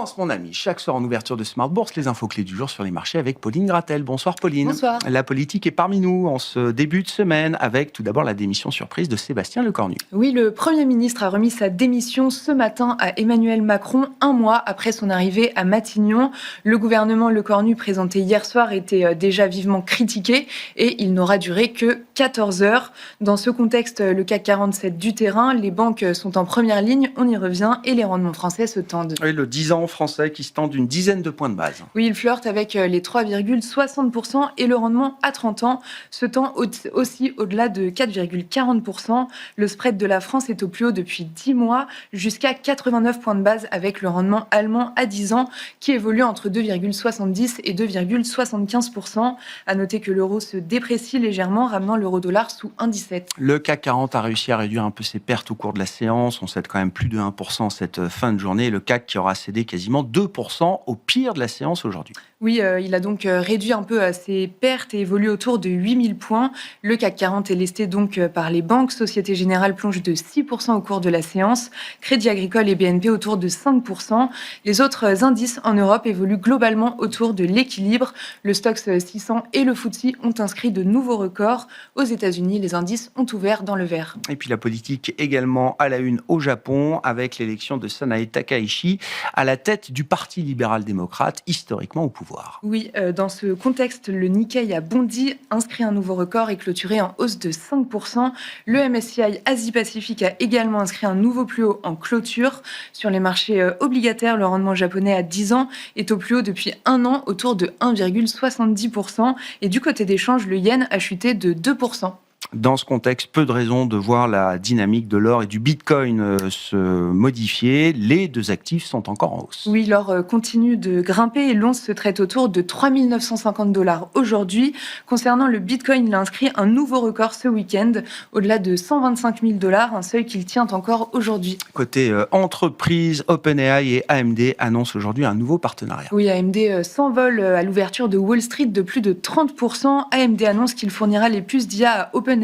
Tendance, mon ami. Chaque soir en ouverture de Smart Bourse, les infos clés du jour sur les marchés avec Pauline Gratel. Bonsoir Pauline. Bonsoir. La politique est parmi nous en ce début de semaine avec tout d'abord la démission surprise de Sébastien Lecornu. Oui, le Premier ministre a remis sa démission ce matin à Emmanuel Macron, un mois après son arrivée à Matignon. Le gouvernement Lecornu présenté hier soir était déjà vivement critiqué et il n'aura duré que 14 heures. Dans ce contexte, le CAC 47 du terrain, les banques sont en première ligne, on y revient, et les rendements français se tendent. Oui, le 10 ans français qui se tend d'une dizaine de points de base. Oui, il flirte avec les 3,60% et le rendement à 30 ans se tend aussi au-delà de 4,40%. Le spread de la France est au plus haut depuis 10 mois, jusqu'à 89 points de base avec le rendement allemand à 10 ans qui évolue entre 2,70 et 2,75%. À noter que l'euro se déprécie légèrement, ramenant l'euro-dollar sous 1,17. Le CAC 40 a réussi à réduire un peu ses pertes au cours de la séance. On cède quand même plus de 1% cette fin de journée. Le CAC qui aura cédé quasiment 2% au pire de la séance aujourd'hui. Oui, il a donc réduit un peu ses pertes et évolue autour de 8000 points. Le CAC 40 est lesté donc par les banques. Société Générale plonge de 6% au cours de la séance. Crédit Agricole et BNP autour de 5%. Les autres indices en Europe évoluent globalement autour de l'équilibre. Le Stoxx 600 et le FTSE ont inscrit de nouveaux records. Aux États-Unis, les indices ont ouvert dans le vert. Et puis la politique également à la une au Japon avec l'élection de Sanae Takaichi à la tête du Parti libéral-démocrate, historiquement au pouvoir. Oui, dans ce contexte, le Nikkei a bondi, inscrit un nouveau record et clôturé en hausse de 5%. Le MSCI Asie-Pacifique a également inscrit un nouveau plus haut en clôture. Sur les marchés obligataires, le rendement japonais à 10 ans est au plus haut depuis un an, autour de 1,70%. Et du côté des changes, le yen a chuté de 2%. Dans ce contexte, peu de raisons de voir la dynamique de l'or et du bitcoin se modifier. Les deux actifs sont encore en hausse. Oui, l'or continue de grimper et l'once se traite autour de 3 950 $ aujourd'hui. Concernant le bitcoin, il a inscrit un nouveau record ce week-end, au-delà de 125 000 $, un seuil qu'il tient encore aujourd'hui. Côté entreprise, OpenAI et AMD annoncent aujourd'hui un nouveau partenariat. Oui, AMD s'envole à l'ouverture de Wall Street de plus de 30%. AMD annonce qu'il fournira les puces d'IA à OpenAI.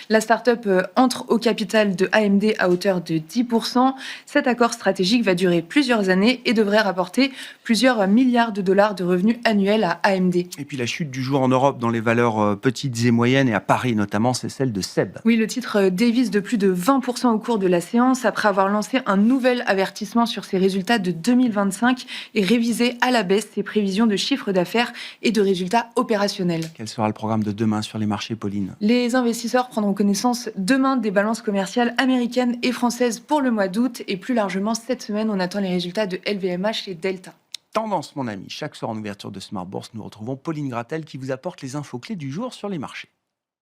La start-up entre au capital de AMD à hauteur de 10%. Cet accord stratégique va durer plusieurs années et devrait rapporter plusieurs milliards de dollars de revenus annuels à AMD. Et puis la chute du jour en Europe dans les valeurs petites et moyennes et à Paris notamment, c'est celle de SEB. Oui, le titre dévisse de plus de 20% au cours de la séance après avoir lancé un nouvel avertissement sur ses résultats de 2025 et révisé à la baisse ses prévisions de chiffre d'affaires et de résultats opérationnels. Quel sera le programme de demain sur les marchés, Pauline ? Les investisseurs prendront connaissance demain des balances commerciales américaines et françaises pour le mois d'août. Et plus largement, cette semaine, on attend les résultats de LVMH et Delta. Tendance, mon ami. Chaque soir en ouverture de Smart Bourse, nous retrouvons Pauline Gratel qui vous apporte les infos clés du jour sur les marchés.